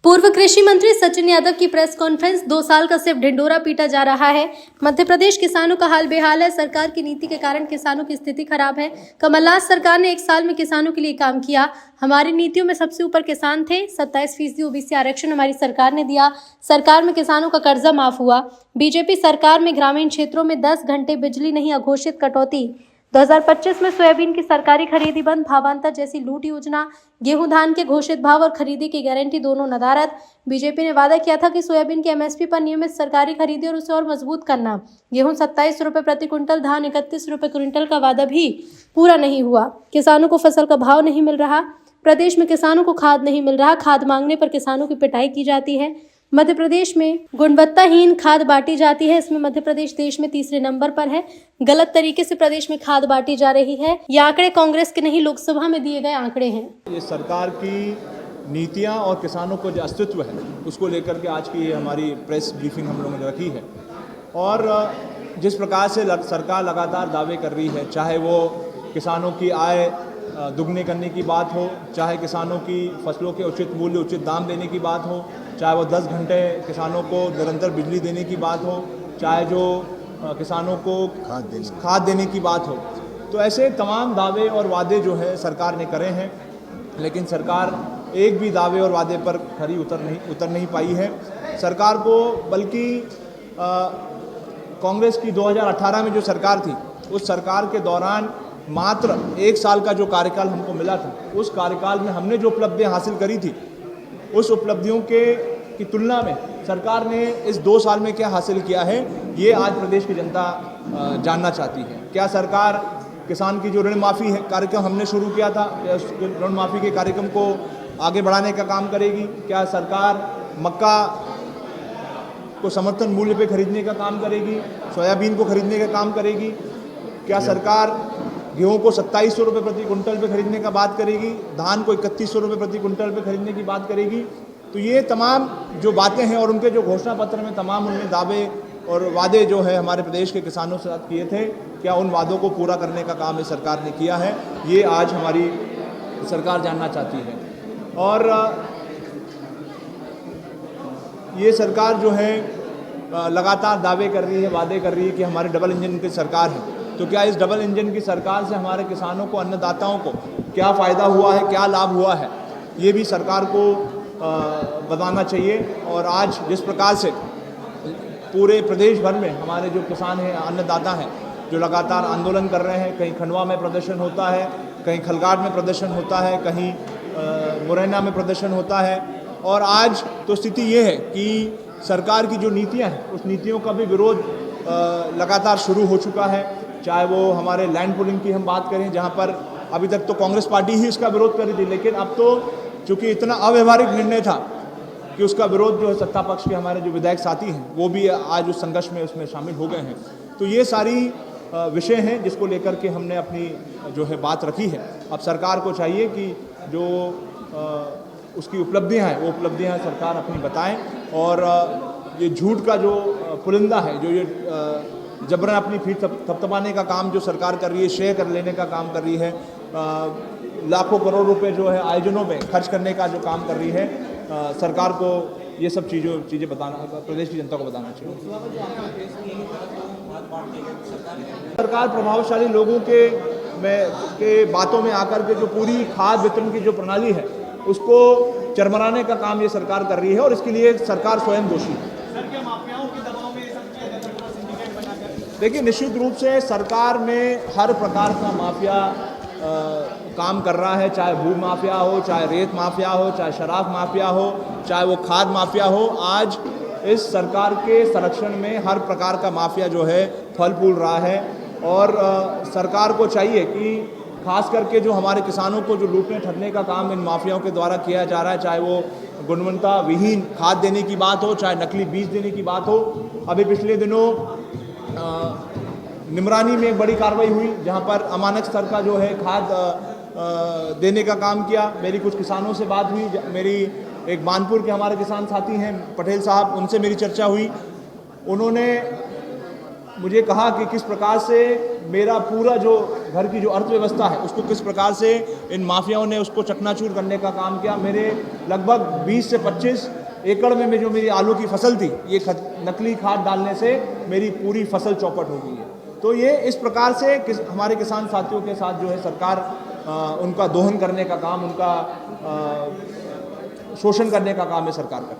पूर्व कृषि मंत्री सचिन यादव की प्रेस कॉन्फ्रेंस। 2 साल का सिर्फ ढिंढोरा पीटा जा रहा है। मध्य प्रदेश किसानों का हाल बेहाल है। सरकार की नीति के कारण किसानों की स्थिति खराब है। कमलनाथ सरकार ने 1 साल में किसानों के लिए काम किया। हमारी नीतियों में सबसे ऊपर किसान थे। 27% ओबीसी आरक्षण हमारी सरकार ने दिया। सरकार में किसानों का कर्जा माफ हुआ। बीजेपी सरकार में ग्रामीण क्षेत्रों में 10 घंटे बिजली नहीं, अघोषित कटौती। 2025 में सोयाबीन की सरकारी खरीदी बंद, भावांतर जैसी लूट योजना, गेहूं धान के घोषित भाव और खरीदी की गारंटी दोनों नदारद। बीजेपी ने वादा किया था कि सोयाबीन की एमएसपी पर नियमित सरकारी खरीदी और उसे और मजबूत करना। गेहूं 27 रुपए प्रति क्विंटल, धान 31 रुपए क्विंटल का वादा भी पूरा नहीं हुआ। किसानों को फसल का भाव नहीं मिल रहा। प्रदेश में किसानों को खाद नहीं मिल रहा। खाद मांगने पर किसानों की पिटाई की जाती है। मध्य प्रदेश में गुणवत्ताहीन खाद बांटी जाती है। इसमें मध्य प्रदेश देश में तीसरे नंबर पर है। गलत तरीके से प्रदेश में खाद बांटी जा रही है। ये आंकड़े कांग्रेस के नहीं, लोकसभा में दिए गए आंकड़े हैं। ये सरकार की नीतियां और किसानों को जो अस्तित्व है उसको लेकर के आज की हमारी प्रेस ब्रीफिंग हम लोगों ने रखी है। और जिस प्रकार से सरकार लगातार दावे कर रही है, चाहे वो किसानों की आय दुगने करने की बात हो, चाहे किसानों की फसलों के उचित मूल्य, उचित दाम देने की बात हो, चाहे वो 10 घंटे किसानों को निरंतर बिजली देने की बात हो, चाहे जो किसानों को खाद देने की बात हो, तो ऐसे तमाम दावे और वादे जो है सरकार ने करे हैं। लेकिन सरकार एक भी दावे और वादे पर खरी उतर नहीं पाई है। सरकार को बल्कि कांग्रेस की 2018 में जो सरकार थी, उस सरकार के दौरान मात्र 1 साल का जो कार्यकाल हमको मिला था, उस कार्यकाल में हमने जो उपलब्धियां हासिल करी थी, उस उपलब्धियों की तुलना में सरकार ने इस 2 साल में क्या हासिल किया है, ये आज प्रदेश की जनता जानना चाहती है। क्या सरकार किसान की जो ऋण माफ़ी है कार्यक्रम हमने शुरू किया था, क्या उस ऋण माफ़ी के कार्यक्रम को आगे बढ़ाने का काम करेगी? क्या सरकार मक्का को समर्थन मूल्य पे खरीदने का काम करेगी? सोयाबीन को खरीदने का काम करेगी? क्या सरकार गेहूं को 2700 रुपये प्रति कुंटल पे खरीदने का बात करेगी? धान को 3100 रुपये प्रति कुंटल पे खरीदने की बात करेगी? तो ये तमाम जो बातें हैं और उनके जो घोषणा पत्र में तमाम उनमें दावे और वादे जो है हमारे प्रदेश के किसानों से साथ किए थे, क्या उन वादों को पूरा करने का काम इस सरकार ने किया है? ये आज हमारी सरकार जानना चाहती है। और ये सरकार जो है लगातार दावे कर रही है, वादे कर रही है कि हमारे डबल इंजन की सरकार है। तो क्या इस डबल इंजन की सरकार से हमारे किसानों को, अन्नदाताओं को क्या फ़ायदा हुआ है, क्या लाभ हुआ है, ये भी सरकार को बताना चाहिए। और आज जिस प्रकार से पूरे प्रदेश भर में हमारे जो किसान हैं, अन्नदाता हैं, जो लगातार आंदोलन कर रहे हैं, कहीं खंडवा में प्रदर्शन होता है, कहीं खलगाट में प्रदर्शन होता है, कहीं मुरैना में प्रदर्शन होता है। और आज तो स्थिति ये है कि सरकार की जो नीतियाँ हैं, उस नीतियों का भी विरोध लगातार शुरू हो चुका है। चाहे वो हमारे लैंड पुलिंग की हम बात करें, जहाँ पर अभी तक तो कांग्रेस पार्टी ही इसका विरोध कर रही थी, लेकिन अब तो चूँकि इतना अव्यवहारिक निर्णय था कि उसका विरोध जो है सत्ता पक्ष के हमारे जो विधायक साथी हैं, वो भी आज उस संघर्ष में उसमें शामिल हो गए हैं। तो ये सारी विषय हैं जिसको लेकर के हमने अपनी जो है बात रखी है। अब सरकार को चाहिए कि जो उसकी उपलब्धियां हैं, वो उपलब्धियां सरकार अपनी बताएं। और ये झूठ का जो पुलिंदा है, जो ये जबरन अपनी फीट थपथपाने का काम जो सरकार कर रही है, शेयर कर लेने का काम कर रही है, लाखों करोड़ रुपए जो है आयोजनों में खर्च करने का जो काम कर रही है, सरकार को ये सब चीज़ें बताना, प्रदेश की जनता को बताना चाहिए। सरकार प्रभावशाली लोगों के बातों में आकर के जो पूरी खाद वितरण की जो प्रणाली है, उसको चरमराने का काम ये सरकार कर रही है और इसके लिए सरकार स्वयं दोषी है। देखिए, निश्चित रूप से सरकार में हर प्रकार का माफिया काम कर रहा है, चाहे भू माफिया हो, चाहे रेत माफिया हो, चाहे शराब माफिया हो, चाहे वो खाद माफिया हो। आज इस सरकार के संरक्षण में हर प्रकार का माफिया जो है फल फूल रहा है। और सरकार को चाहिए कि खास करके जो हमारे किसानों को जो लूटने ठगने का काम इन माफियाओं के द्वारा किया जा रहा है, चाहे वो गुणवत्ता विहीन खाद देने की बात हो, चाहे नकली बीज देने की बात हो। अभी पिछले दिनों निमरानी में एक बड़ी कार्रवाई हुई, जहां पर अमानक स्तर का जो है खाद देने का काम किया। मेरी कुछ किसानों से बात हुई, मेरी एक मानपुर के हमारे किसान साथी हैं पटेल साहब, उनसे मेरी चर्चा हुई। उन्होंने मुझे कहा कि किस प्रकार से मेरा पूरा जो घर की जो अर्थव्यवस्था है उसको किस प्रकार से इन माफियाओं ने उसको चकनाचूर करने का काम किया। मेरे लगभग 20 से 25 एकड़ में जो मेरी आलू की फसल थी, ये नकली खाद डालने से मेरी पूरी फसल चौपट हो गई है। तो ये इस प्रकार से हमारे किसान साथियों के साथ जो है सरकार उनका दोहन करने का काम, उनका शोषण करने का काम है सरकार का।